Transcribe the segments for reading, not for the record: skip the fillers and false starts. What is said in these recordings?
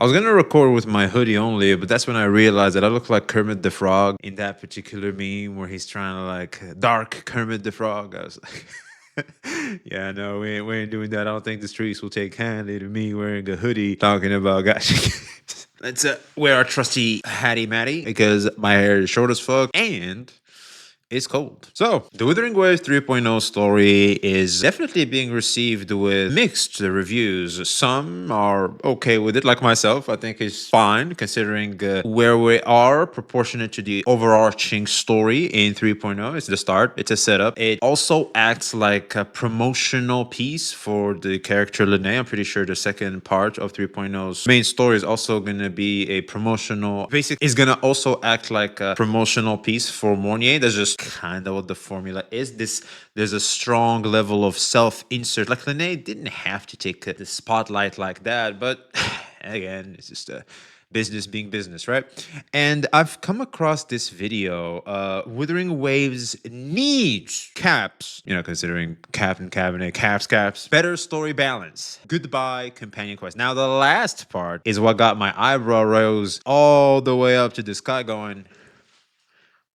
I was gonna record with my hoodie only, but that's when I realized that I look like Kermit the Frog in that particular meme where he's trying to like dark Kermit the Frog. I was like, yeah, no, we ain't doing that. I don't think the streets will take kindly to me wearing a hoodie talking about Gacha games. Let's wear our trusty Hattie Matty because my hair is short as fuck and it's cold. So, the Wuthering Waves 3.0 story is definitely being received with mixed reviews. Some are okay with it, like myself. I think it's fine considering where we are proportionate to the overarching story in 3.0. It's the start, it's a setup. It also acts like a promotional piece for the character Lene. I'm pretty sure the second part of 3.0's main story is also going to be a promotional. Basically, it's going to also act like a promotional piece for Mornier. That's just kind of what the formula is. There's a strong level of self-insert. Like Lene didn't have to take the spotlight like that, but again, it's just a business being business, right? And I've come across this video. Wuthering Waves needs caps, considering cap and cabinet, caps, better story balance. Goodbye companion quest. Now the last part is what got my eyebrow rose all the way up to the sky going,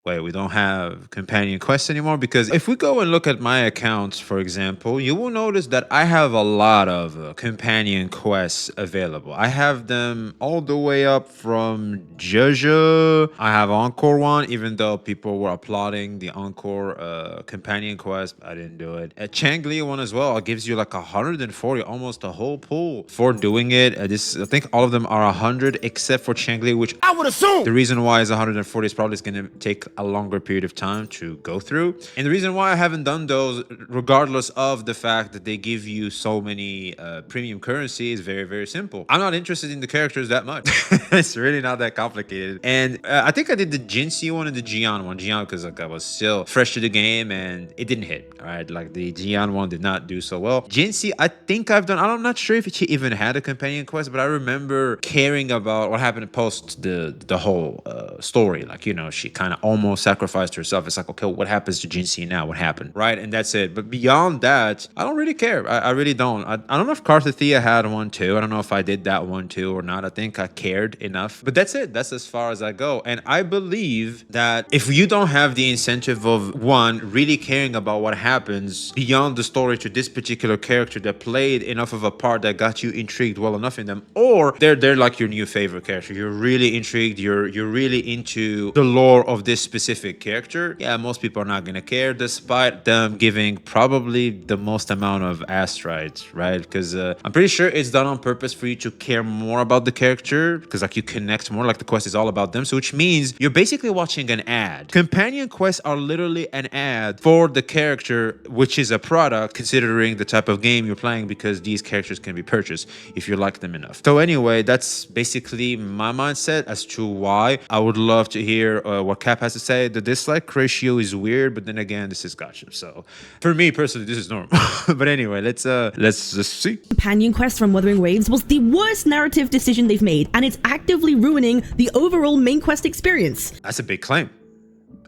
wait, we don't have companion quests anymore? Because if we go and look at my accounts, for example, you will notice that I have a lot of companion quests available. I have them all the way up from Jaja. I have Encore one, even though people were applauding the Encore companion quest. I didn't do it. A Changli one as well. It gives you like 140, almost a whole pool for doing it. I think all of them are 100 except for Changli, which I would assume the reason why is 140 is probably going to take a longer period of time to go through. And the reason why I haven't done those, regardless of the fact that they give you so many premium currency, is very, very simple. I'm not interested in the characters that much. It's really not that complicated. And I think I did the Jinxie one and the Jian one. Jian because like I was still fresh to the game and it didn't hit. All right, like the Jian one did not do so well. Jinxie, I think I've done. I'm not sure if she even had a companion quest, but I remember caring about what happened post the whole story. Like she kind of almost sacrificed herself. It's like, okay, what happens to Jinxie now? What happened? Right? And that's it. But beyond that, I don't really care. I really don't. I don't know if Karthithia had one too. I don't know if I did that one too or not. I think I cared enough. But that's it. That's as far as I go. And I believe that if you don't have the incentive of one, really caring about what happens beyond the story to this particular character that played enough of a part that got you intrigued well enough in them, or they're like your new favorite character. You're really intrigued. You're really into the lore of this specific character. Yeah, most people are not gonna care, despite them giving probably the most amount of astrides, right? Because I'm pretty sure it's done on purpose for you to care more about the character, because like you connect more, like the quest is all about them. So which means you're basically watching an ad. Companion quests are literally an ad for the character, which is a product considering the type of game you're playing, because these characters can be purchased if you like them enough. So anyway, that's basically my mindset as to why. I would love to hear what Cap has to say. The dislike ratio is weird, but then again, this is Gacha. So for me personally, this is normal. But anyway, let's just see. Companion quest from Wuthering Waves was the worst narrative decision they've made, and it's actively ruining the overall main quest experience. That's a big claim.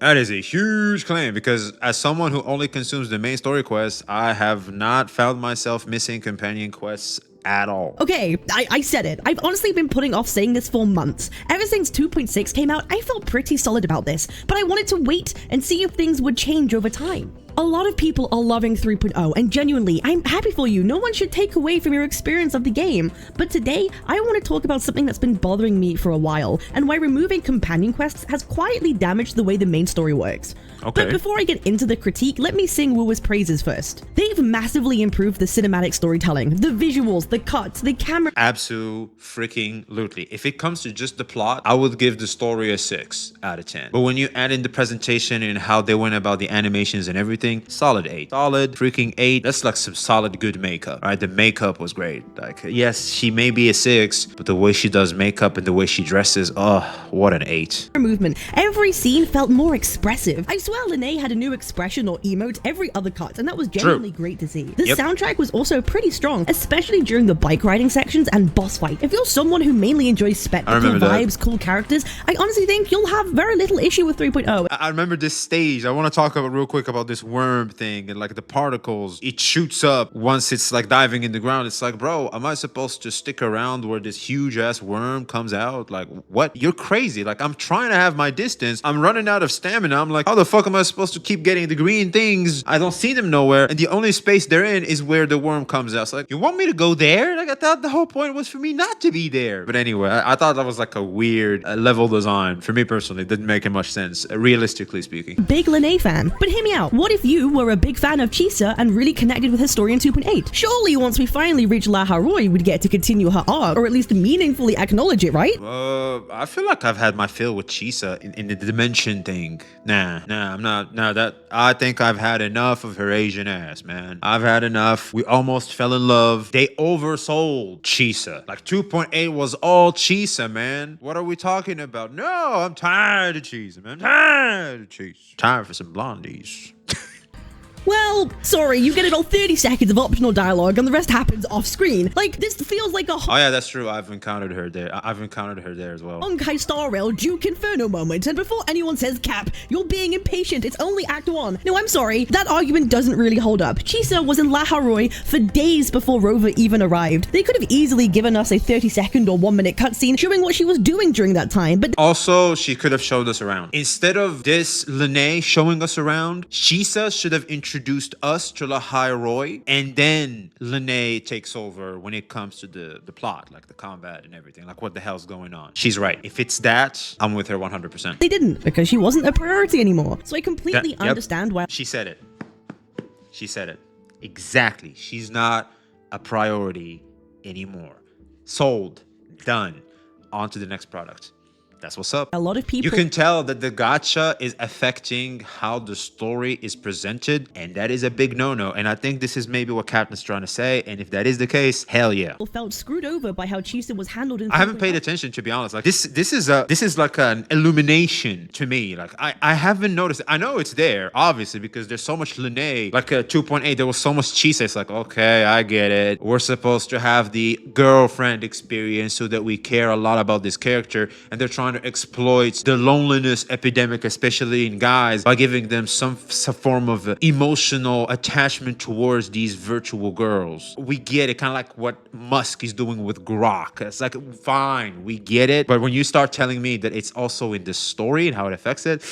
That is a huge claim, because as someone who only consumes the main story quests, I have not found myself missing companion quests at all. Okay, I said it. I've honestly been putting off saying this for months. Ever since 2.6 came out, I felt pretty solid about this, but I wanted to wait and see if things would change over time. A lot of people are loving 3.0, and genuinely, I'm happy for you. No one should take away from your experience of the game. But today, I want to talk about something that's been bothering me for a while, and why removing companion quests has quietly damaged the way the main story works. Okay. But before I get into the critique, let me sing WuWa's praises first. They've massively improved the cinematic storytelling, the visuals, the cuts, the camera. Absolutely. If it comes to just the plot, I would give the story a 6 out of 10. But when you add in the presentation and how they went about the animations and everything, solid 8. Solid freaking 8. That's like some solid good makeup, right? The makeup was great. Like, yes, she may be a 6, but the way she does makeup and the way she dresses, oh, what an 8. Movement. Every scene felt more expressive. I swear Lene had a new expression or emote every other cut, and that was genuinely great to see. The soundtrack was also pretty strong, especially during the bike riding sections and boss fight. If you're someone who mainly enjoys spectacle vibes, cool characters, I honestly think you'll have very little issue with 3.0. I remember this stage. I want to talk about real quick about this worm thing and like the particles, it shoots up once it's like diving in the ground. It's like, bro, am I supposed to stick around where this huge ass worm comes out? Like, what? You're crazy. Like, I'm trying to have my distance. I'm running out of stamina. I'm like, how the fuck am I supposed to keep getting the green things? I don't see them nowhere. And the only space they're in is where the worm comes out. It's like, you want me to go there? Like, I thought the whole point was for me not to be there. But anyway, I thought that was like a weird level design. For me personally, it didn't make much sense, realistically speaking. Big Lene fan. But hear me out. What if you were a big fan of Chisa and really connected with her story in 2.8? Surely once we finally reach La Haroi, we'd get to continue her arc, or at least meaningfully acknowledge it, right? I feel like I've had my fill with Chisa in the dimension thing. Nah, I'm not. Nah, I think I've had enough of her Asian ass, man. I've had enough. We almost fell in love. They oversold Chisa. Like 2.8 was all Chisa, man. What are we talking about? No, I'm tired of Chisa, man. I'm tired of Chisa. Time for some blondies. Well, sorry, you get it all 30 seconds of optional dialogue and the rest happens off screen. Like, this feels like a Oh yeah, that's true. I've encountered her there. I've encountered her there as well. Honkai Star Rail Duke Inferno moment, and before anyone says cap, you're being impatient, it's only Act 1. No, I'm sorry, that argument doesn't really hold up. Chisa was in La Haroi for days before Rover even arrived. They could have easily given us a 30-second or 1-minute cutscene showing what she was doing during that time, but also, she could have showed us around. Instead of this Lene showing us around, Chisa should have introduced us to La Haroi, and then Lene takes over when it comes to the plot, like the combat and everything, like what the hell's going on. She's right. If it's that, I'm with her 100%. they didn't, because she wasn't a priority anymore. So I completely understand why. She said it. She said it. Exactly. She's not a priority anymore. Sold. Done. On to the next product. That's what's up. A lot of people... You can tell that the gacha is affecting how the story is presented, and that is a big no-no. And I think this is maybe what Captain's trying to say, and if that is the case, hell yeah. felt screwed over by how Chisa was handled in... I haven't paid attention, to be honest. Like this is like an illumination to me. Like I haven't noticed. I know it's there, obviously, because there's so much Lene. Like 2.8, there was so much Chisa. It's like, okay, I get it. We're supposed to have the girlfriend experience so that we care a lot about this character, and they're trying to exploit the loneliness epidemic, especially in guys, by giving them some form of emotional attachment towards these virtual girls. We get it, kind of like what Musk is doing with Grok. It's like, fine, we get it. But when you start telling me that it's also in the story and how it affects it,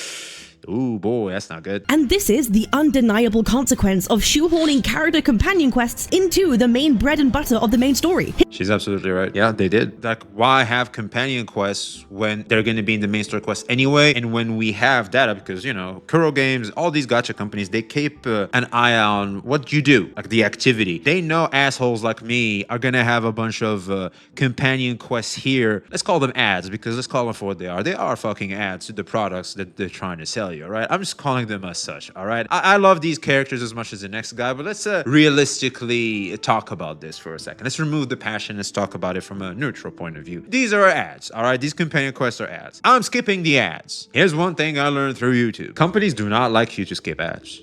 ooh, boy, that's not good. And this is the undeniable consequence of shoehorning character companion quests into the main bread and butter of the main story. She's absolutely right. Yeah, they did. Like, why have companion quests when they're going to be in the main story quest anyway? And when we have data, because, you know, Kuro Games, all these gacha companies, they keep an eye on what you do, like the activity. They know assholes like me are going to have a bunch of companion quests here. Let's call them ads, because let's call them for what they are. They are fucking ads to the products that they're trying to sell you. All right, I'm just calling them as such. All right, I love these characters as much as the next guy, but let's realistically talk about this for a second. Let's remove the passion. Let's talk about it from a neutral point of view. These are ads. All right, these companion quests are ads. I'm skipping the ads. Here's one thing I learned through YouTube: companies do not like you to skip ads.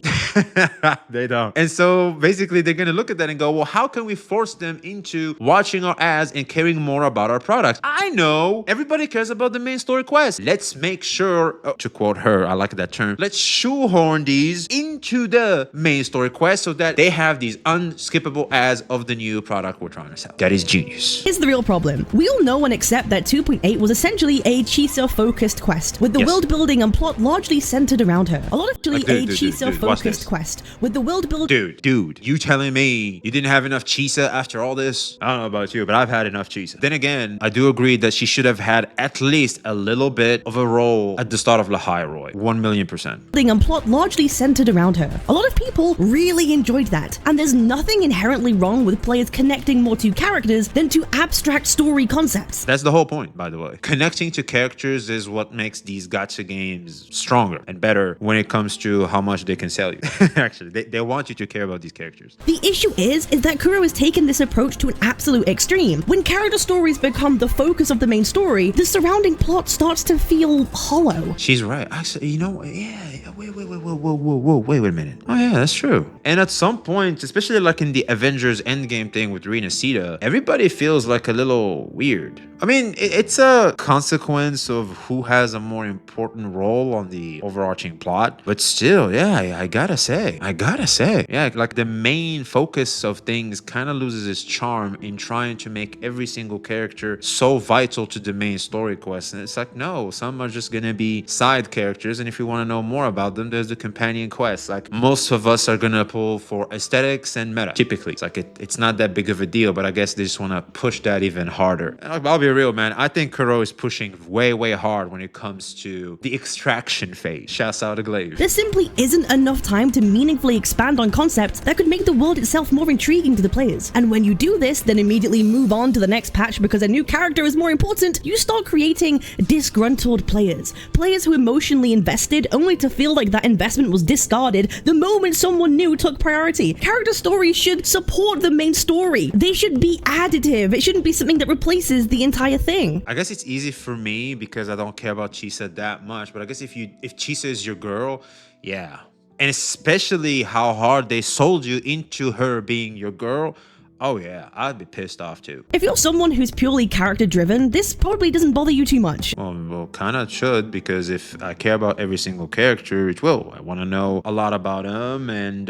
They don't. And so basically, they're gonna look at that and go, well, how can we force them into watching our ads and caring more about our product? I know everybody cares about the main story quest. Let's make sure, to quote her, I like that term, let's shoehorn these into the main story quest so that they have these unskippable ads of the new product we're trying to sell. That is genius. Here's the real problem. We all know and accept that 2.8 was essentially a Chisa-focused quest, with the world building and plot largely centered around her. A lot of a Chisa-focused quest, with the world building... Dude, you telling me you didn't have enough Chisa after all this? I don't know about you, but I've had enough Chisa. Then again, I do agree that she should have had at least a little bit of a role at the start of La Haroi. 1,000,000%. And plot largely centered around her. A lot of people really enjoyed that, and there's nothing inherently wrong with players connecting more to characters than to abstract story concepts. That's the whole point, by the way. Connecting to characters is what makes these gacha games stronger and better when it comes to how much they can sell you. Actually, they want you to care about these characters. The issue is that Kuro has taken this approach to an absolute extreme. When character stories become the focus of the main story, the surrounding plot starts to feel hollow. She's right. Actually, you know, yeah, wait a minute. Oh yeah, that's true. And at some point, especially like in the Avengers Endgame thing with Rina Sita, everybody feels like a little weird. I mean, it's a consequence of who has a more important role on the overarching plot, but still, yeah, I gotta say, yeah, like the main focus of things kind of loses its charm in trying to make every single character so vital to the main story quest. And it's like, no, some are just gonna be side characters, and if you want to know more about them, there's the companion quests. Like most of us are gonna pull for aesthetics and meta. Typically, it's like it's not that big of a deal, but I guess they just want to push that even harder. And I'll be real, man. I think Kuro is pushing way hard when it comes to the extraction phase. Shouts out to Glaive. There simply isn't enough time to meaningfully expand on concepts that could make the world itself more intriguing to the players. And when you do this, then immediately move on to the next patch because a new character is more important, you start creating disgruntled players. Players who emotionally invested only to feel like that investment was discarded the moment someone new took priority. Character stories should support the main story. They should be additive. It shouldn't be something that replaces the entire thing. I guess it's easy for me because I don't care about Chisa that much, but I guess if Chisa is your girl, yeah. And especially how hard they sold you into her being your girl, oh yeah, I'd be pissed off too. If you're someone who's purely character driven, this probably doesn't bother you too much. Well, kind of should, because if I care about every single character, it will. I want to know a lot about them, and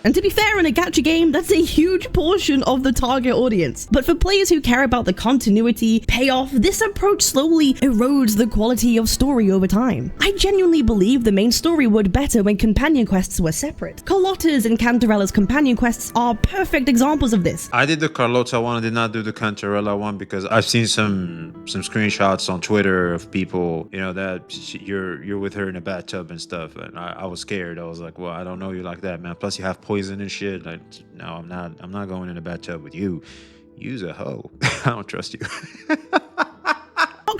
and to be fair, in a gacha game, that's a huge portion of the target audience. But for players who care about the continuity, payoff, this approach slowly erodes the quality of story over time. I genuinely believe the main story would better when companion quests were separate. Carlotta's and Cantarella's companion quests are perfect examples of this. I did the Carlotta one, I did not do the Cantarella one because I've seen some screenshots on Twitter of people, you know, that you're with her in a bathtub and stuff, and I was scared. I was like, well, I don't know you like that, man. Plus you have poison and shit. Like, no, I'm not going in a bathtub with you. You's a hoe. I don't trust you.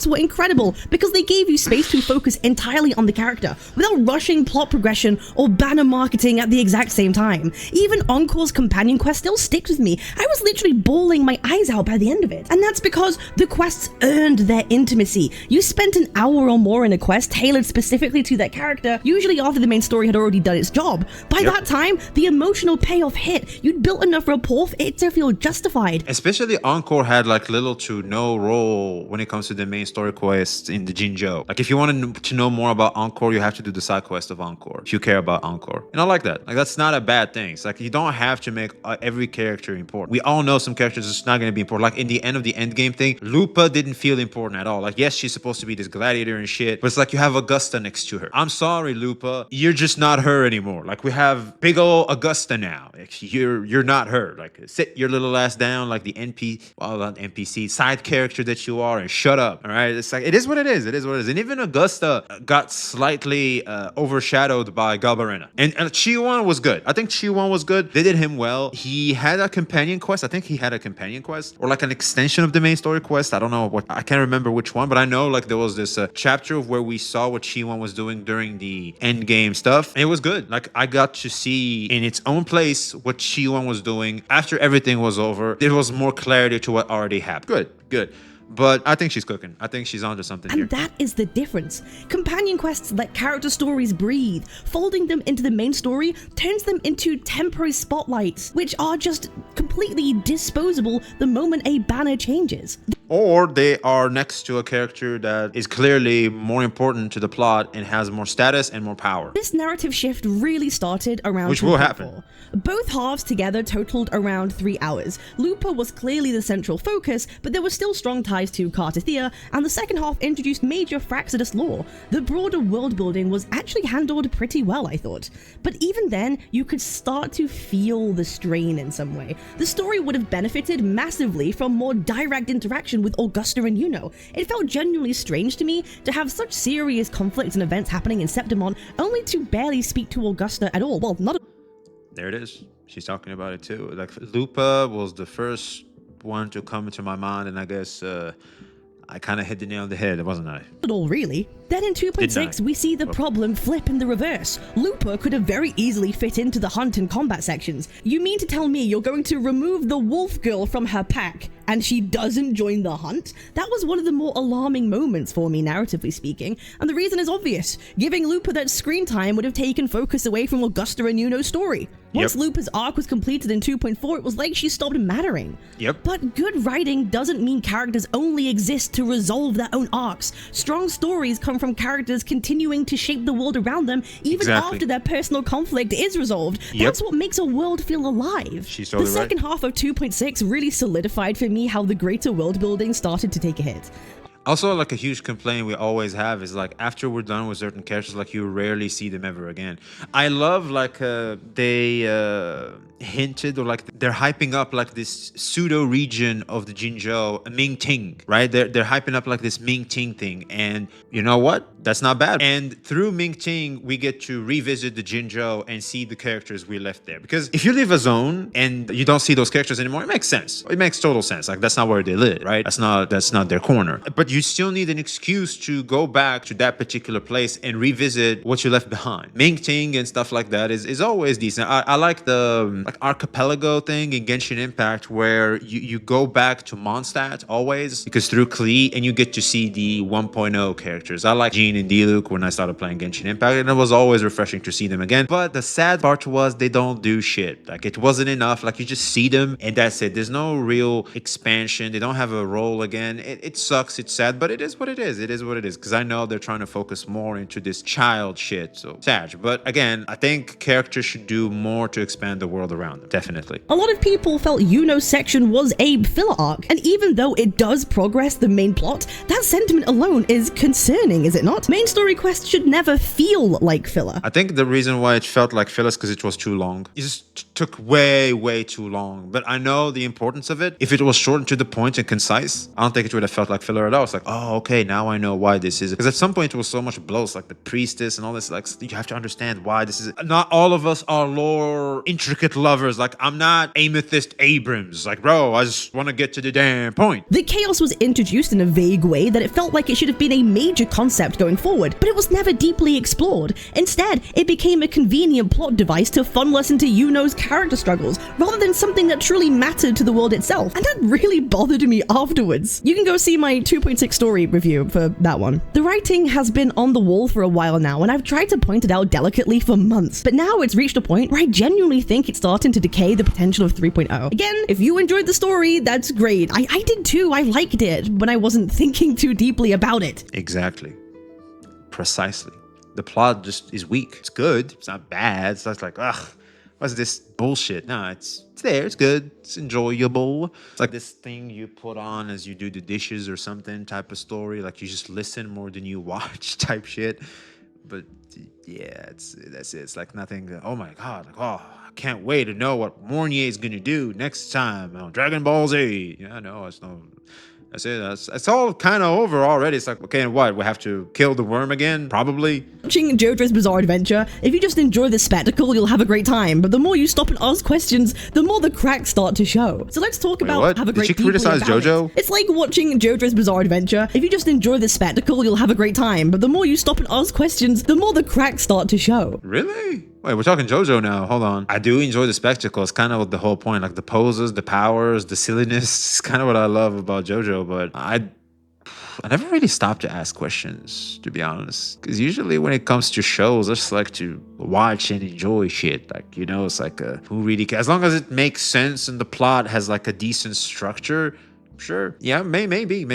Were incredible because they gave you space to focus entirely on the character without rushing plot progression or banner marketing at the exact same time. Even Encore's companion quest still sticks with me. I was literally bawling my eyes out by the end of it. And that's because the quests earned their intimacy. You spent an hour or more in a quest tailored specifically to that character, usually after the main story had already done its job. By that time, the emotional payoff hit. You'd built enough rapport for it to feel justified. Especially Encore had like little to no role when it comes to the main story quests in the Jinzhou. Like if you want to know more about Encore, you have to do the side quest of Encore if you care about Encore. And I like that. Like that's not a bad thing. It's like you don't have to make every character important. We all know some characters are just not going to be important. Like in the end of the Endgame thing, Lupa didn't feel important at all. Like yes, she's supposed to be this gladiator and shit, but it's like you have Augusta next to her. I'm sorry, Lupa, you're just not her anymore. Like we have big ol' Augusta now. Like you're not her. Like sit your little ass down like the not NPC, side character that you are, and shut up. All right. It's like, it is what it is. It is what it is. And even Augusta got slightly overshadowed by Galbarena. And Chiwan was good. I think Chiwan was good. They did him well. He had a companion quest. I think he had a companion quest or like an extension of the main story quest. I don't know what. I can't remember which one, but I know like there was this chapter of where we saw what Chiwan was doing during the end game stuff. And it was good. Like I got to see in its own place what Chiwan was doing after everything was over. There was more clarity to what already happened. Good. But I think she's cooking. I think she's onto something here. And that is the difference. Companion quests let character stories breathe. Folding them into the main story turns them into temporary spotlights, which are just completely disposable the moment a banner changes. Or they are next to a character that is clearly more important to the plot and has more status and more power. This narrative shift really started around which will happen. Both halves together totaled around 3 hours. Lupa was clearly the central focus, but there were still strong ties to Cartithia, and the second half introduced major Fraxidus lore. The broader world building was actually handled pretty well, I thought. But even then, you could start to feel the strain in some way. The story would have benefited massively from more direct interaction with Augusta and Yuno. It felt genuinely strange to me to have such serious conflicts and events happening in Septimon, only to barely speak to Augusta at all. Well, not there it is. She's talking about it too. Like Lupa was the first one to come into my mind, and I guess I kind of hit the nail on the head, wasn't I? At all, really. Then in 2.6, we see the problem flip in the reverse. Lupa could have very easily fit into the hunt and combat sections. You mean to tell me you're going to remove the wolf girl from her pack and she doesn't join the hunt, that was one of the more alarming moments for me, narratively speaking, and the reason is obvious. Giving Lupa that screen time would have taken focus away from Augusta and Yuno's story. Once Lupa's arc was completed in 2.4, it was like she stopped mattering. But good writing doesn't mean characters only exist to resolve their own arcs. Strong stories come from characters continuing to shape the world around them even after their personal conflict is resolved. That's what makes a world feel alive. She's totally the second half of 2.6 really solidified for me how the greater world building started to take a hit. Also, like a huge complaint we always have is like after we're done with certain characters, like you rarely see them ever again. I love like they hinted or like they're hyping up like this pseudo region of the Jinzhou, Mingting, right? They're hyping up like this Mingting thing, and you know what? That's not bad. And through Mingting, we get to revisit the Jinzhou and see the characters we left there. Because if you leave a zone and you don't see those characters anymore, it makes sense. It makes total sense. Like that's not where they live, right? That's not their corner. But you still need an excuse to go back to that particular place and revisit what you left behind. Mingting and stuff like that is always decent. I like the like archipelago thing in Genshin Impact where you go back to Mondstadt always because through Klee and you get to see the 1.0 characters. I like Jean and Diluc when I started playing Genshin Impact, and it was always refreshing to see them again. But the sad part was they don't do shit. Like it wasn't enough. Like you just see them and that's it. There's no real expansion. They don't have a role again. It sucks. It's sad, but it is what it is. It is what it is. Because I know they're trying to focus more into this child shit. So sad. But again, I think characters should do more to expand the world around them. Definitely. A lot of people felt Yuno's section was a filler arc, and even though it does progress the main plot, that sentiment alone is concerning, is it not? Main story quests should never feel like filler. I think the reason why it felt like filler is because it was too long. It just took way too long. But I know the importance of it. If it was short and to the point and concise, I don't think it would have felt like filler at all. It's like, oh, okay, now I know why this is. Because at some point it was so much blows, like the priestess and all this. Like you have to understand why this is. Not all of us are lore intricate lovers. Like I'm not Amethyst Abrams. Like, bro, I just want to get to the damn point. The chaos was introduced in a vague way that it felt like it should have been a major concept going forward, but it was never deeply explored. Instead, it became a convenient plot device to funnel us into Yuno's character struggles, rather than something that truly mattered to the world itself, and that really bothered me afterwards. You can go see my 2.6 story review for that one. The writing has been on the wall for a while now, and I've tried to point it out delicately for months, but now it's reached a point where I genuinely think it's starting to decay the potential of 3.0. Again, if you enjoyed the story, that's great. I did too. I liked it when I wasn't thinking too deeply about it. Exactly. Precisely. The plot just is weak. It's good. It's not bad. It's not like, ugh, what's this bullshit? No, it's there. It's good. It's enjoyable. It's like this thing you put on as you do the dishes or something type of story. Like you just listen more than you watch type shit. But yeah, that's it. It's like nothing. Oh my God. Like, oh, I can't wait to know what Mornier is going to do next time on Dragon Ball Z. Yeah, no, it's no. That's it. It's all kind of over already. It's like, okay, and what? We have to kill the worm again? Probably. Watching JoJo's Bizarre Adventure, if you just enjoy the spectacle, you'll have a great time. But the more you stop and ask questions, the more the cracks start to show. So let's talk about what? have a great Did she criticize JoJo? It's like watching JoJo's Bizarre Adventure. If you just enjoy the spectacle, you'll have a great time. But the more you stop and ask questions, the more the cracks start to show. Really? Wait, we're talking JoJo now. Hold on. I do enjoy the spectacle. It's kind of the whole point. Like the poses, the powers, the silliness. It's kind of what I love about JoJo. But I never really stopped to ask questions, to be honest. Because usually when it comes to shows, I just like to watch and enjoy shit. Like, you know, it's like who really cares? As long as it makes sense and the plot has like a decent structure, sure. Yeah, maybe.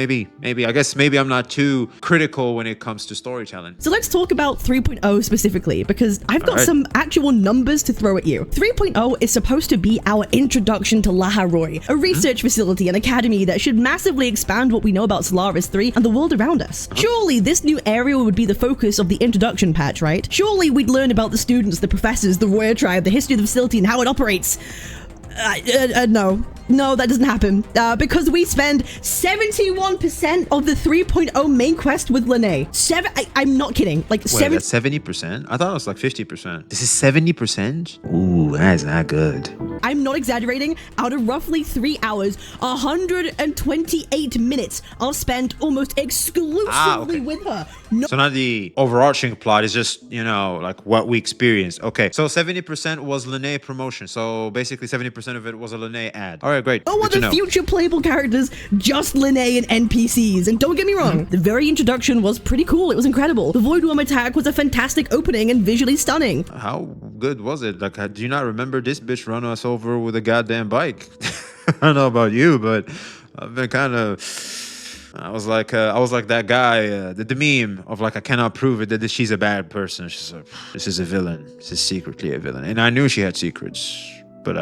I guess maybe I'm not too critical when it comes to storytelling. So let's talk about 3.0 specifically, because I've got some actual numbers to throw at you. 3.0 is supposed to be our introduction to Laharoy, a research facility and academy that should massively expand what we know about Solaris 3 and the world around us. Surely this new area would be the focus of the introduction patch, right? Surely we'd learn about the students, the professors, the warrior tribe, the history of the facility, and how it operates. No, that doesn't happen. Because we spend 71% of the 3.0 main quest with Lene. I'm not kidding. Like, wait, that's 70%? I thought it was like 50%. This is 70%? Ooh, that is not good. I'm not exaggerating. Out of roughly 3 hours, 128 minutes are spent almost exclusively with her. No. So not the overarching plot, it's just, you know, like what we experienced. Okay, so 70% was Lene promotion. So basically 70% 90% of it was a Linnae ad. All right, great. Oh, Good are to the know. future playable characters just Linnae and NPCs? And don't get me wrong, the very introduction was pretty cool. It was incredible. The Void Worm attack was a fantastic opening and visually stunning. How good was it? Like, do you not remember this bitch run us over with a goddamn bike? I don't know about you, but I've been kind of... I was like that guy, the meme of like, I cannot prove it that she's a bad person. She's like, this is a villain. This is secretly a villain. And I knew she had secrets, but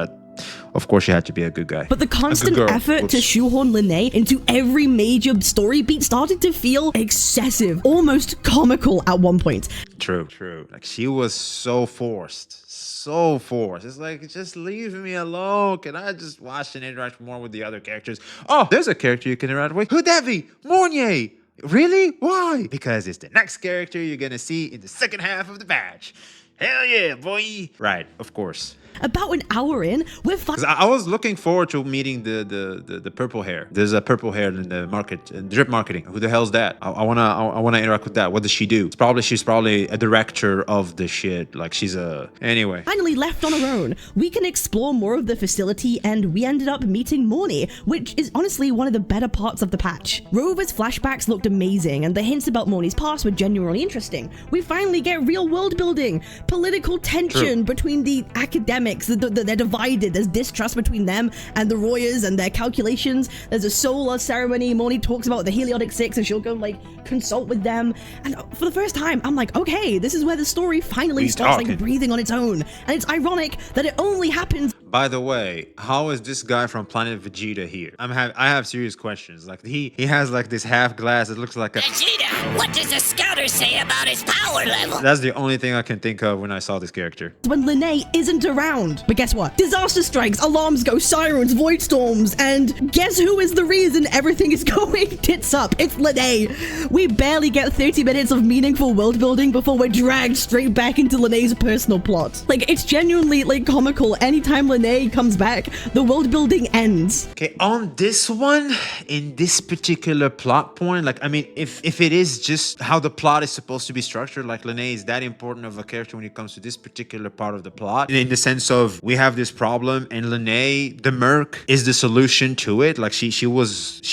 of course she had to be a good guy. But the constant effort to shoehorn Linnae into every major story beat started to feel excessive, almost comical at one point. True. Like, she was so forced. So forced. It's like, just leave me alone. Can I just watch and interact more with the other characters? Oh, there's a character you can interact with. Hudevi, Mornier. Really? Why? Because it's the next character you're gonna see in the second half of the patch. Hell yeah, boy. Right, of course. About an hour in, we're I was looking forward to meeting the purple hair. There's a purple hair in the market, in drip marketing. Who the hell's that? I wanna interact with that. What does she do? She's probably a director of the shit. Like, she's a... Anyway. Finally left on our own, we can explore more of the facility, and we ended up meeting Morny, which is honestly one of the better parts of the patch. Rover's flashbacks looked amazing, and the hints about Morny's past were genuinely interesting. We finally get real world building, political tension between the academics. They're divided. There's distrust between them and the Royers and their calculations. There's a solar ceremony. Morny talks about the Heliotic Six, and she'll go like consult with them. And for the first time, I'm like, okay, this is where the story finally starts like breathing on its own. And it's ironic that it only happens. By the way, how is this guy from Planet Vegeta here? I have serious questions. Like, he has like this half glass. It looks like a... Vegeta, what does the scouter say about his power level? That's the only thing I can think of when I saw this character. When Linnae isn't around. But guess what? Disaster strikes, alarms go, sirens, void storms, and guess who is the reason everything is going tits up? It's Linnae. We barely get 30 minutes of meaningful world building before we're dragged straight back into Linnae's personal plot. Like, it's genuinely like comical. Anytime Linnae comes back, the world building ends. Okay, on this one, in this particular plot point, like, I mean, if it is just how the plot is supposed to be structured, like, Linnae is that important of a character when it comes to this particular part of the plot, in the sense of we have this problem and Linnae, the merc, is the solution to it. Like, she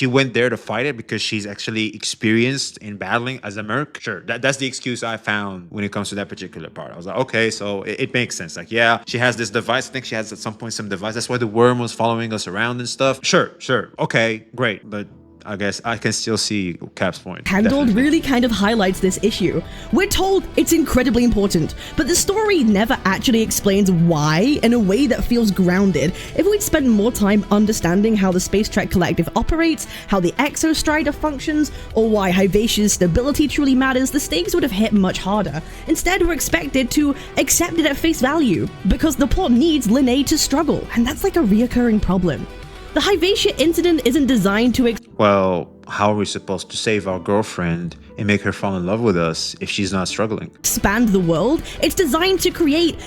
went there to fight it because she's actually experienced in battling as a merc. Sure, that's the excuse I found when it comes to that particular part. I was like, okay, so it makes sense. Like, yeah, she has this device. I think she has at some point some device. That's why the worm was following us around and stuff. Sure. Okay, great. But I guess I can still see Cap's point. Handled really kind of highlights this issue. We're told it's incredibly important, but the story never actually explains why in a way that feels grounded. If we'd spent more time understanding how the Space Trek Collective operates, how the Exostrider functions, or why Havasia's stability truly matters, the stakes would have hit much harder. Instead, we're expected to accept it at face value, because the plot needs Linnae to struggle, and that's like a reoccurring problem. The Havasia incident isn't designed to well, how are we supposed to save our girlfriend and make her fall in love with us if she's not struggling? Expand the world. It's designed to create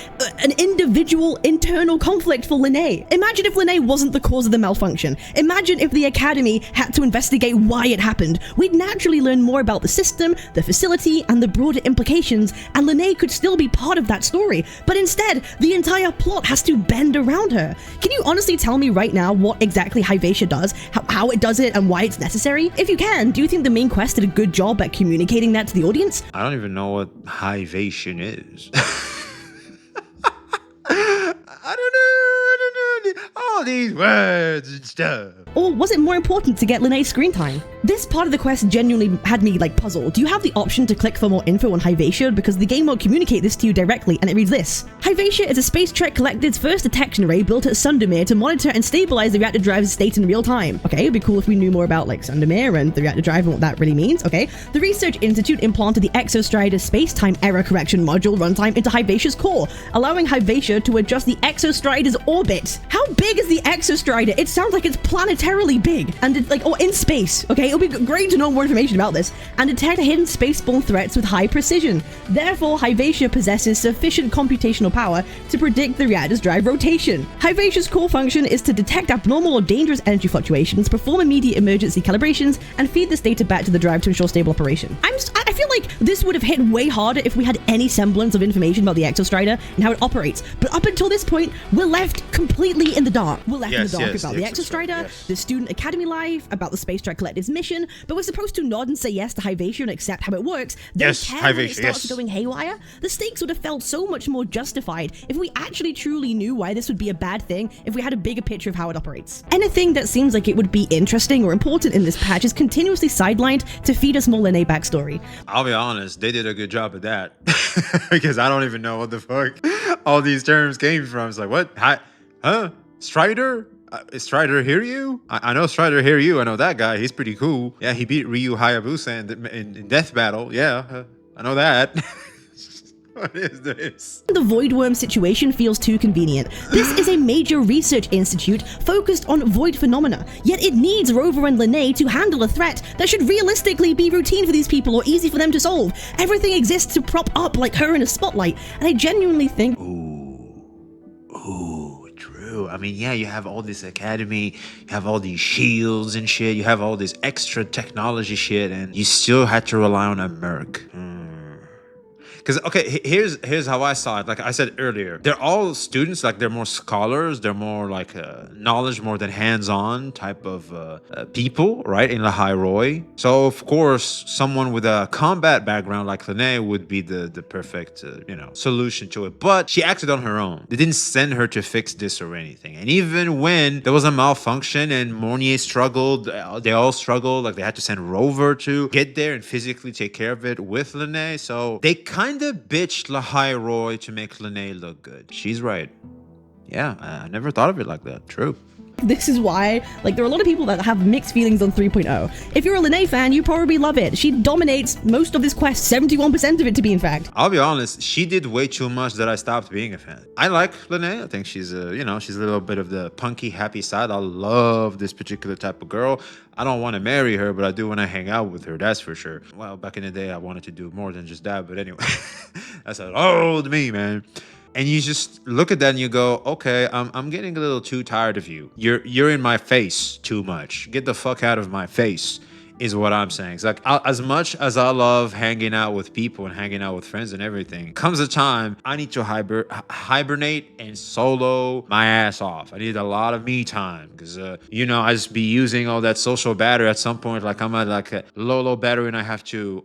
an individual internal conflict for Linnae. Imagine if Linnae wasn't the cause of the malfunction. Imagine if the Academy had to investigate why it happened. We'd naturally learn more about the system, the facility, and the broader implications, and Linnae could still be part of that story. But instead, the entire plot has to bend around her. Can you honestly tell me right now what exactly Havasia does, how it does it, and why it's necessary? If you can, do you think the main quest did a good job at communicating that to the audience? I don't even know what hivation is. I don't know. All these words and stuff. Or was it more important to get Linnae's screen time? This part of the quest genuinely had me like puzzled. Do you have the option to click for more info on Havasia? Because the game won't communicate this to you directly, and it reads this. Havasia is a Space Trek Collective's first detection array built at Sundermere to monitor and stabilize the reactor drive's state in real time. Okay, it'd be cool if we knew more about like Sundermere and the reactor drive and what that really means. Okay, the Research Institute implanted the Exostrider space-time error correction module runtime into Havasia's core, allowing Havasia to adjust the Exostrider's orbit. How big is the Exostrider? It sounds like it's planetarily big, and it's like, or in space. Okay, it'll be great to know more information about this, and detect hidden spaceborne threats with high precision. Therefore, Havasia possesses sufficient computational power to predict the reactor's drive rotation. Havasia's core function is to detect abnormal or dangerous energy fluctuations, perform immediate emergency calibrations, and feed this data back to the drive to ensure stable operation. I feel feel like this would have hit way harder if we had any semblance of information about the Exostrider and how it operates. But up until this point, we're left completely in the dark. We're left in the dark about the Exostrider, the student academy life, about the Space Track Collective's mission, but we're supposed to nod and say yes to Havasia and accept how it works. Then when it starts going haywire, the stakes would have felt so much more justified if we actually truly knew why this would be a bad thing, if we had a bigger picture of how it operates. Anything that seems like it would be interesting or important in this patch is continuously sidelined to feed us more Lene backstory. I'll be honest, they did a good job of that. Because I don't even know what the fuck all these terms came from. It's like, what? Huh? Strider? Is Strider Hiryu? I know Strider Hiryu. I know that guy. He's pretty cool. Yeah, he beat Ryu Hayabusa in Death Battle. Yeah, I know that. What is this? The Void Worm situation feels too convenient. This is a major research institute focused on void phenomena, yet it needs Rover and Lene to handle a threat that should realistically be routine for these people or easy for them to solve. Everything exists to prop up like her in a spotlight, and I genuinely think... Ooh, true. I mean, yeah, you have all this academy, you have all these shields and shit, you have all this extra technology shit, and you still had to rely on a merc. Because, okay, here's how I saw it. Like I said earlier, they're all students, like they're more scholars, they're more like knowledge more than hands-on type of people, right, in the High Roy. So, of course, someone with a combat background like Lene would be the perfect, solution to it. But she acted on her own. They didn't send her to fix this or anything. And even when there was a malfunction and Mornier struggled, they all struggled, like they had to send Rover to get there and physically take care of it with Lene. So they kind of bitched Lahai Roy to make Lene look good. She's right. Yeah, I never thought of it like that. True. This is why, like, there are a lot of people that have mixed feelings on 3.0. If you're a Lene fan, you probably love it. She dominates most of this quest, 71% of it to be in fact. I'll be honest, she did way too much that I stopped being a fan. I like Lene. I think she's, she's a little bit of the punky, happy side. I love this particular type of girl. I don't want to marry her, but I do want to hang out with her, that's for sure. Well, back in the day, I wanted to do more than just that, but anyway, that's an old me, man. And you just look at that and you go, okay, I'm getting a little too tired of you. You're in my face too much. Get the fuck out of my face is what I'm saying. It's like, as much as I love hanging out with people and hanging out with friends and everything, comes a time I need to hibernate and solo my ass off. I need a lot of me time because, I just be using all that social battery at some point. Like I'm at like a low battery and I have to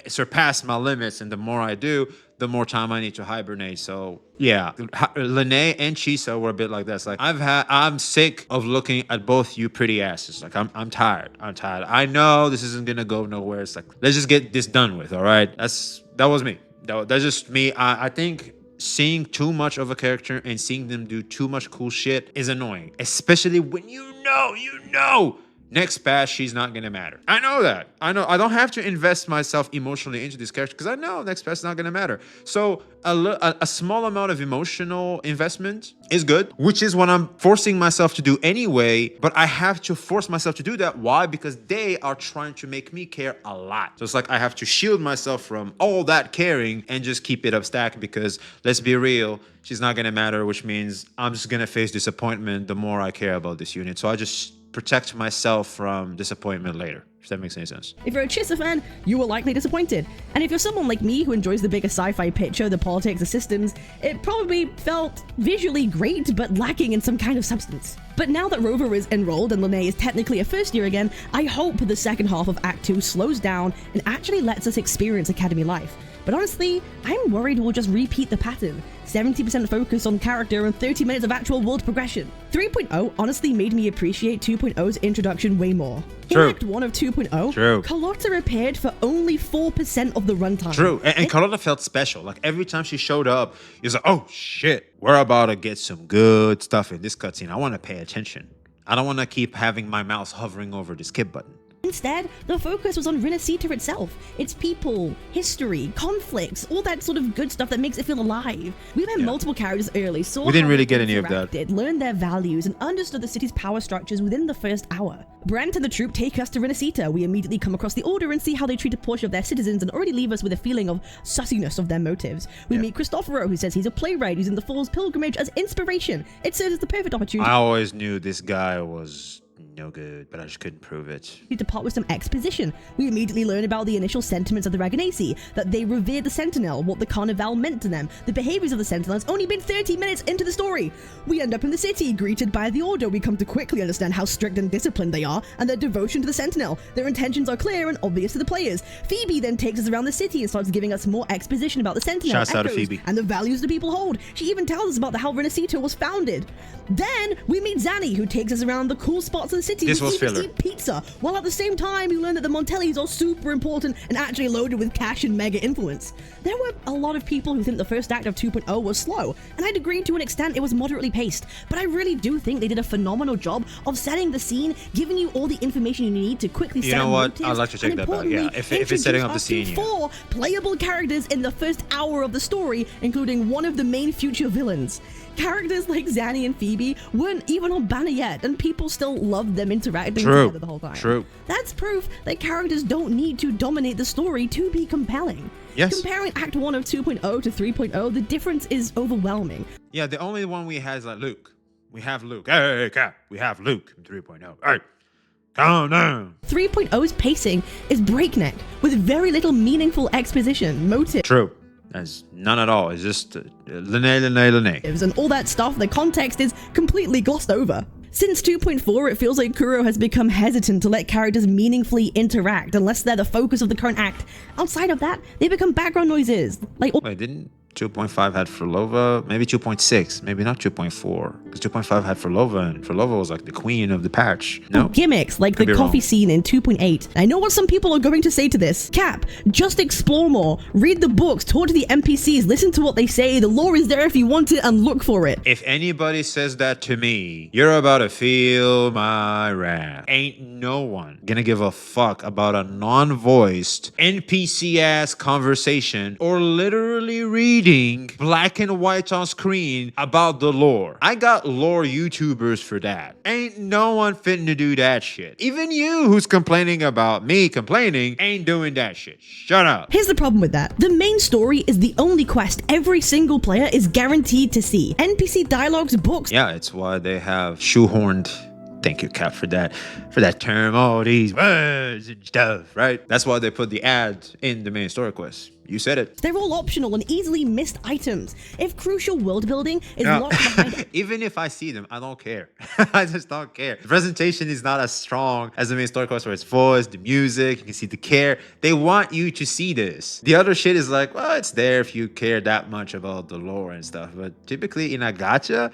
surpass my limits. And the more I do, the more time I need to hibernate. So yeah, Lene and Chisa were a bit like that. It's like I'm sick of looking at both you pretty asses. Like I'm tired. I know this isn't gonna go nowhere. It's like, let's just get this done with. All right. That was me. That's just me. I think seeing too much of a character and seeing them do too much cool shit is annoying, especially when you know next patch, she's not gonna matter. I know that. I know I don't have to invest myself emotionally into this character because I know next patch is not gonna matter. So a small amount of emotional investment is good, which is what I'm forcing myself to do anyway. But I have to force myself to do that. Why? Because they are trying to make me care a lot. So it's like I have to shield myself from all that caring and just keep it up stack because let's be real, she's not gonna matter, which means I'm just gonna face disappointment the more I care about this unit. So I just protect myself from disappointment later, if that makes any sense. If you're a Chisa fan, you were likely disappointed. And if you're someone like me who enjoys the bigger sci-fi picture, the politics, the systems, it probably felt visually great, but lacking in some kind of substance. But now that Rover is enrolled and Lene is technically a first year again, I hope the second half of Act 2 slows down and actually lets us experience Academy life. But honestly, I'm worried we'll just repeat the pattern. 70% focus on character and 30 minutes of actual world progression. 3.0 honestly made me appreciate 2.0's introduction way more. True. In Act 1 of 2.0, True. Carlotta appeared for only 4% of the runtime. True, and Carlotta felt special. Like every time she showed up, it was like, oh shit, we're about to get some good stuff in this cutscene. I want to pay attention. I don't want to keep having my mouse hovering over the skip button. Instead, the focus was on Renacita itself, its people, history, conflicts, all that sort of good stuff that makes it feel alive. We met multiple characters early, saw we didn't how really they get any of that. Learned their values, and understood the city's power structures within the first hour. Brent and the troop take us to Renacita. We immediately come across the Order and see how they treat a portion of their citizens and already leave us with a feeling of sussiness of their motives. We meet Cristoforo, who says he's a playwright using the Fool's Pilgrimage as inspiration. It serves as the perfect opportunity. I always knew this guy was no good, but I just couldn't prove it. To depart with some exposition. We immediately learn about the initial sentiments of the Raganesi, that they revere the Sentinel, what the Carnival meant to them, the behaviors of the Sentinel. It's only been 30 minutes into the story. We end up in the city, greeted by the Order. We come to quickly understand how strict and disciplined they are, and their devotion to the Sentinel. Their intentions are clear and obvious to the players. Phoebe then takes us around the city and starts giving us more exposition about the Sentinel, Shouts out to echoes, Phoebe. and the values the people hold. She even tells us about how Renacito was founded. Then we meet Zanny, who takes us around the cool spots of the city. This was filler. Pizza, while at the same time you learn that the Montellis are super important and actually loaded with cash and mega influence. There were a lot of people who think the first act of 2.0 was slow, and I'd agree to an extent it was moderately paced, but I really do think they did a phenomenal job of setting the scene, giving you all the information you need to quickly set up what? motives, I'd like to check and that back. Yeah, importantly, if it's setting up the introduce us to scene, yeah. 4 playable characters in the first hour of the story, including one of the main future villains. Characters like Zanny and Phoebe weren't even on banner yet, and people still loved them interacting together the whole time. True. That's proof that characters don't need to dominate the story to be compelling. Yes. Comparing Act 1 of 2.0 to 3.0, the difference is overwhelming. Yeah, the only one we had is like Luke. We have Luke. Hey, Cap. We have Luke in 3.0. Hey, calm down. 3.0's pacing is breakneck, with very little meaningful exposition, motive. True. That's none at all. It's just Lene. And all that stuff, the context is completely glossed over. Since 2.4, it feels like Kuro has become hesitant to let characters meaningfully interact unless they're the focus of the current act. Outside of that, they become background noises. Like, Wait, didn't 2.5 had Frolova? Maybe 2.6, maybe not 2.4. Because 2.5 had Frolova, and Frolova was like the queen of the patch. No? gimmicks like Could the be coffee wrong. scene in 2.8. I know what some people are going to say to this. Cap, just explore more. Read the books, talk to the NPCs, listen to what they say. The lore is there if you want it, and look for it. If anybody says that to me, you're about to feel my wrath. Ain't no one gonna give a fuck about a non-voiced NPC-ass conversation or literally reading black and white on screen about the lore. I got lore YouTubers for that. Ain't no one fitting to do that shit. Even you who's complaining about me complaining ain't doing that shit. Shut up. Here's the problem with that. The main story is the only quest every single player is guaranteed to see. NPC dialogues, books, Yeah, it's why they have shoehorned. Thank you, Cap, for that term. All these words and stuff, right? That's why they put the ad in the main story quest. You said it. they're all optional and easily missed items. If crucial world building is No. locked behind Even if I see them, I don't care. I just don't care. The presentation is not as strong as the main story quest, where it's voice, the music, you can see the care. They want you to see this. The other shit is like, well, it's there if you care that much about the lore and stuff. But typically in a gacha,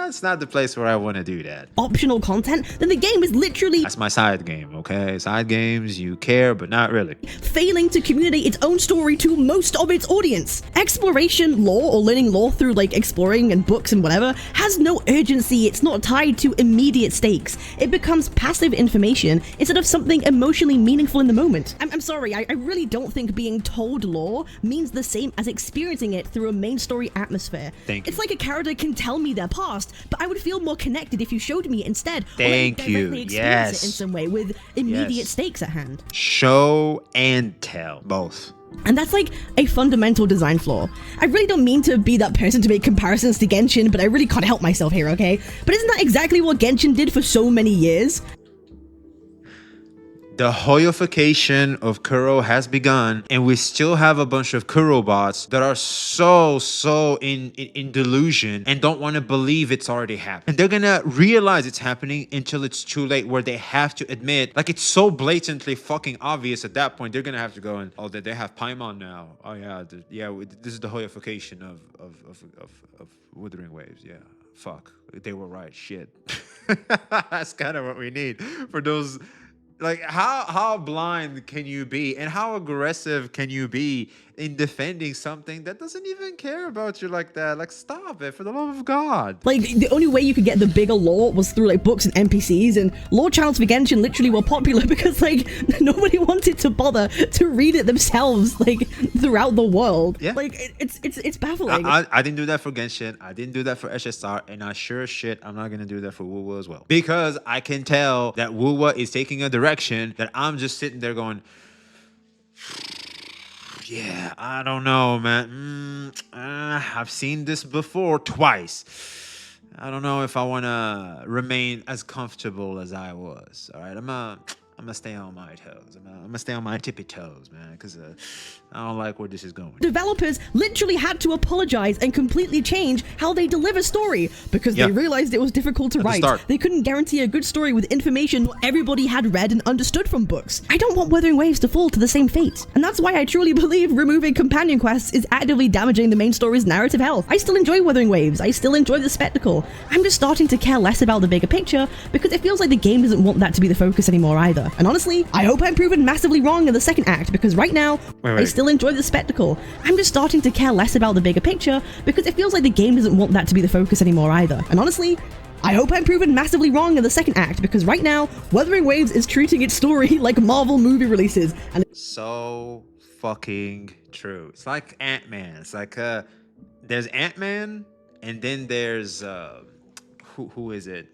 it's not the place where I want to do that. optional content, then the game is literally That's my side game, okay? Side games, you care, but not really. failing to communicate its own story to most of its audience. Exploration lore, or learning lore through like exploring and books and whatever, has no urgency. It's not tied to immediate stakes. It becomes passive information instead of something emotionally meaningful in the moment. I'm sorry, I really don't think being told lore means the same as experiencing it through a main story atmosphere. Thank you. It's like a character can tell me their past, but I would feel more connected if you showed me it instead. Or Thank let me you. directly experience Yes. it in some way with immediate Yes. stakes at hand. Show and tell, both. And that's like a fundamental design flaw. I really don't mean to be that person to make comparisons to Genshin, but I really can't help myself here, okay? But isn't that exactly what Genshin did for so many years? The hoyification of Kuro has begun, and we still have a bunch of Kuro bots that are so in delusion and don't want to believe it's already happened. And they're gonna realize it's happening until it's too late, where they have to admit, like, it's so blatantly fucking obvious at that point, they're gonna have to go and, oh, they have Paimon now. Oh yeah, this is the hoyification of Withering Waves. Yeah, fuck, they were right. Shit. That's kind of what we need for those. Like, how blind can you be, and how aggressive can you be in defending something that doesn't even care about you like that? Like, stop it, for the love of God. Like, the only way you could get the bigger lore was through, like, books and NPCs, and lore channels for Genshin literally were popular because, like, nobody wanted to bother to read it themselves, like, throughout the world. Yeah. Like, it's baffling. I didn't do that for Genshin. I didn't do that for SSR, and I sure as shit I'm not gonna do that for WuWa as well, because I can tell that WuWa is taking a direction that I'm just sitting there going, yeah, I don't know, man. I've seen this before twice. I don't know if I want to remain as comfortable as I was. All right, I'm gonna stay on my toes. I'm gonna stay on my tippy toes, man, because I don't like where this is going. Developers literally had to apologize and completely change how they deliver story because they realized it was difficult to write. They couldn't guarantee a good story with information not everybody had read and understood from books. I don't want Wuthering Waves to fall to the same fate. And that's why I truly believe removing companion quests is actively damaging the main story's narrative health. I still enjoy Wuthering Waves. I still enjoy the spectacle. I'm just starting to care less about the bigger picture because it feels like the game doesn't want that to be the focus anymore either. And honestly, I hope I'm proven massively wrong in the second act because right now, I still enjoy the spectacle. I'm just starting to care less about the bigger picture because it feels like the game doesn't want that to be the focus anymore either. And honestly, I hope I'm proven massively wrong in the second act because right now, Wuthering Waves is treating its story like Marvel movie releases. And so fucking true. It's like Ant-Man. It's like there's Ant-Man and then there's who is it?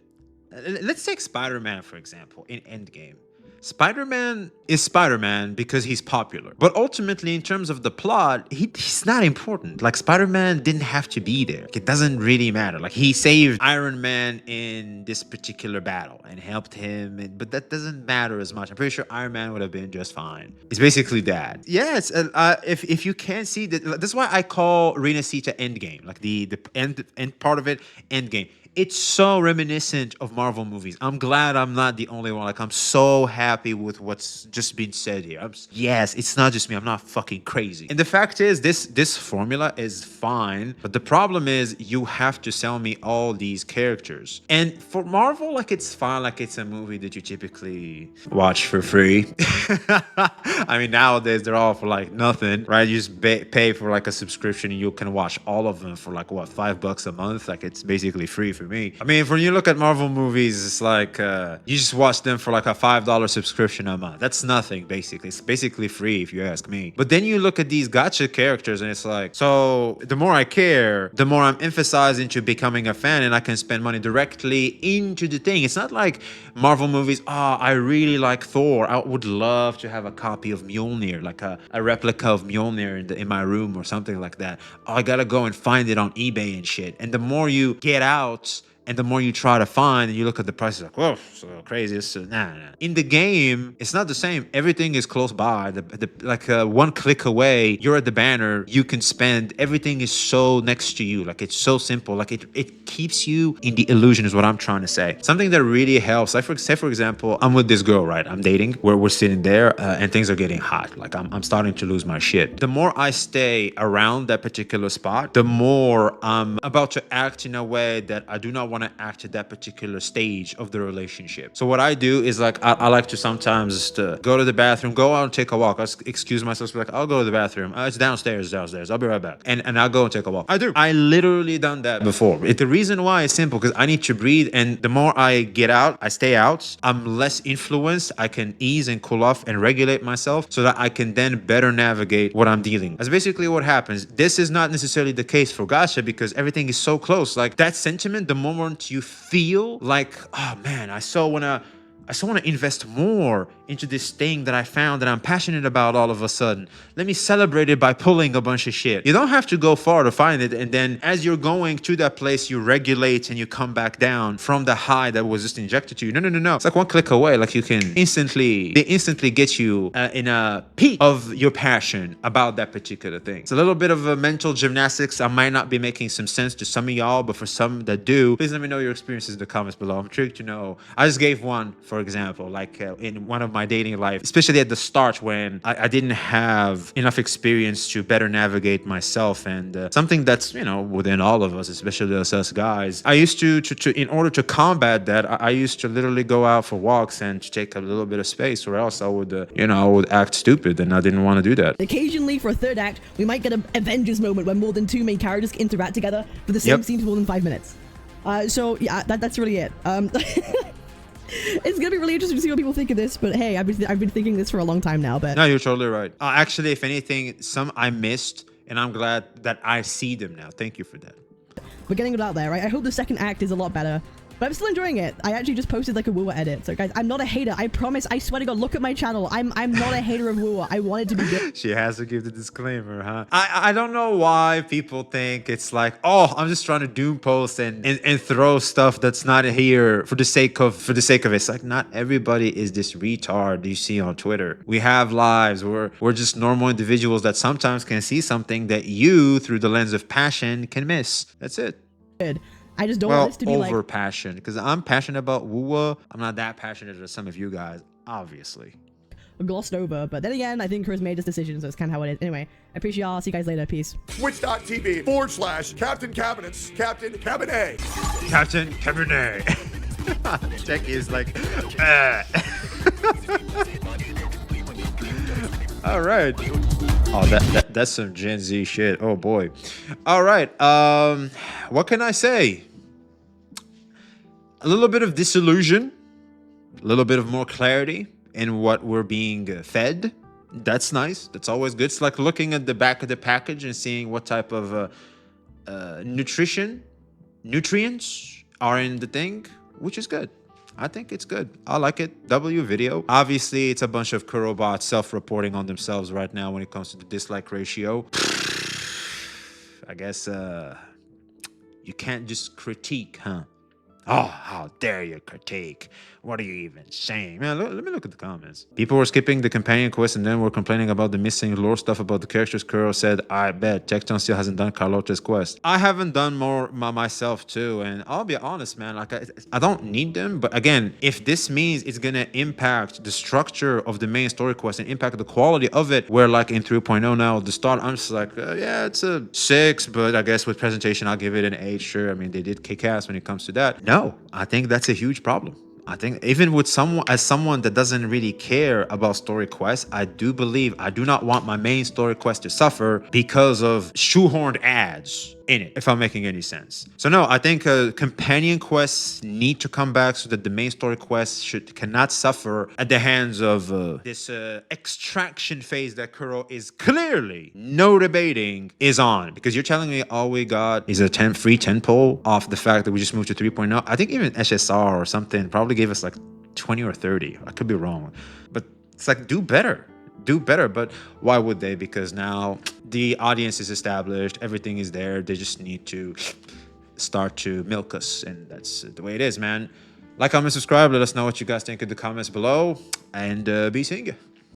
Let's take Spider-Man for example in Endgame. Spider-Man is Spider-Man because he's popular. But ultimately, in terms of the plot, he's not important. Like, Spider-Man didn't have to be there. It doesn't really matter. Like, he saved Iron Man in this particular battle and helped him. But that doesn't matter as much. I'm pretty sure Iron Man would have been just fine. It's basically that. Yes, if you can't see that, that's why I call Rina Sita Endgame. Like, the end part of it, Endgame. It's so reminiscent of Marvel movies. I'm glad I'm not the only one. Like, I'm so happy with what's just been said here. Yes, it's not just me. I'm not fucking crazy. And the fact is, this formula is fine. But the problem is, you have to sell me all these characters. And for Marvel, like, it's fine. Like, it's a movie that you typically watch for free. I mean, nowadays, they're all for, like, nothing, right? You just pay for, like, a subscription and you can watch all of them for, like, what, $5 a month? Like, it's basically free for me. I mean, when you look at Marvel movies, it's like you just watch them for like a $5 subscription a month. That's nothing, basically. It's basically free if you ask me. But then you look at these gacha characters and it's like, so the more I care, the more I'm emphasizing to becoming a fan and I can spend money directly into the thing. It's not like Marvel movies, I really like Thor. I would love to have a copy of Mjolnir, like a replica of Mjolnir in my room or something like that. I gotta go and find it on eBay and shit. And the more you get out and the more you try to find and you look at the prices like, whoa, so crazy. So, nah. In the game, it's not the same. Everything is close by. Like one click away, you're at the banner, you can spend. Everything is so next to you. Like, it's so simple. Like, it keeps you in the illusion is what I'm trying to say. Something that really helps. Like, say, for example, I'm with this girl, right? I'm dating, where we're sitting there and things are getting hot. Like, I'm starting to lose my shit. The more I stay around that particular spot, the more I'm about to act in a way that I do not want to act at that particular stage of the relationship. So what I do is like I like to sometimes just go to the bathroom, go out and take a walk. I'll excuse myself, be like, I'll go to the bathroom. It's downstairs. I'll be right back. And I'll go and take a walk. I literally done that before. The reason why is simple because I need to breathe, and the more I get out, I stay out, I'm less influenced. I can ease and cool off and regulate myself so that I can then better navigate what I'm dealing. That's basically what happens. This is not necessarily the case for Gacha because everything is so close. Like, that sentiment, the moment you feel like, oh man, I so want to invest more into this thing that I found that I'm passionate about all of a sudden. Let me celebrate it by pulling a bunch of shit. You don't have to go far to find it. And then as you're going to that place, you regulate and you come back down from the high that was just injected to you. No. It's like one click away. Like, they instantly get you in a peak of your passion about that particular thing. It's a little bit of a mental gymnastics. I might not be making some sense to some of y'all, but for some that do, please let me know your experiences in the comments below. I'm intrigued to know. I just gave one, for example, like in one of my dating life, especially at the start when I didn't have enough experience to better navigate myself, and something that's, within all of us, especially us guys, I used to in order to combat that, I used to literally go out for walks and to take a little bit of space, or else I would I would act stupid, and I didn't want to do that. Occasionally for a third act, we might get an Avengers moment where more than two main characters interact together for the same scene for more than 5 minutes. So yeah, that's really it. It's gonna be really interesting to see what people think of this, but hey, I've been thinking this for a long time now. But no, you're totally right. Actually, if anything, some I missed, and I'm glad that I see them now. Thank you for that. We're getting it out there, right? I hope the second act is a lot better. But I'm still enjoying it. I actually just posted like a WuWa edit. So guys, I'm not a hater. I promise. I swear to God, look at my channel. I'm not a hater of WuWa. I want it to be good. She has to give the disclaimer, huh? I don't know why people think it's like, oh, I'm just trying to doom post and throw stuff that's not here for the sake of it. It's like not everybody is this retard you see on Twitter. We have lives. We're just normal individuals that sometimes can see something that you, through the lens of passion, can miss. That's it. I just don't want this to be over like passion, because I'm passionate about WuWa. I'm not that passionate as some of you guys, obviously. glossed over. But then again, I think Chris made his decision, so it's kind of how it is. Anyway, I appreciate y'all. See you guys later. Peace. Twitch.tv/Captain Cabinets, Captain Cabinet. Captain Cabernet. Jackie is like, all right. Oh, that's some Gen Z shit. Oh boy. All right. What can I say? A little bit of disillusion, a little bit of more clarity in what we're being fed. That's nice. That's always good. It's like looking at the back of the package and seeing what type of nutrients are in the thing, which is good. I think it's good. I like it. W video. Obviously, it's a bunch of Kurobots self-reporting on themselves right now when it comes to the dislike ratio. I guess you can't just critique, huh? Oh, how dare you critique? What are you even saying? Man, let me look at the comments. People were skipping the companion quest and then were complaining about the missing lore stuff about the characters. Kuro said, I bet Texton still hasn't done Carlotta's quest. I haven't done more myself too, and I'll be honest, man, like I don't need them, but again, if this means it's gonna impact the structure of the main story quest and impact the quality of it, where like in 3.0 now, at the start, I'm just like, yeah, it's a 6, but I guess with presentation, I'll give it an 8, sure. I mean, they did kick ass when it comes to that. No, I think that's a huge problem. I think even with someone that doesn't really care about story quests, I do not want my main story quest to suffer because of shoehorned ads in it, if I'm making any sense. So no, I think companion quests need to come back so that the main story quests cannot suffer at the hands of this extraction phase that Kuro is clearly no debating is on. Because you're telling me all we got is a free 10 pull off the fact that we just moved to 3.0. I think even SSR or something probably gave us like 20 or 30. I could be wrong, but it's like do better. But why would they? Because now the audience is established, everything is there, they just need to start to milk us, and that's the way it is, man. Like, comment, subscribe, let us know what you guys think in the comments below, and be seeing you.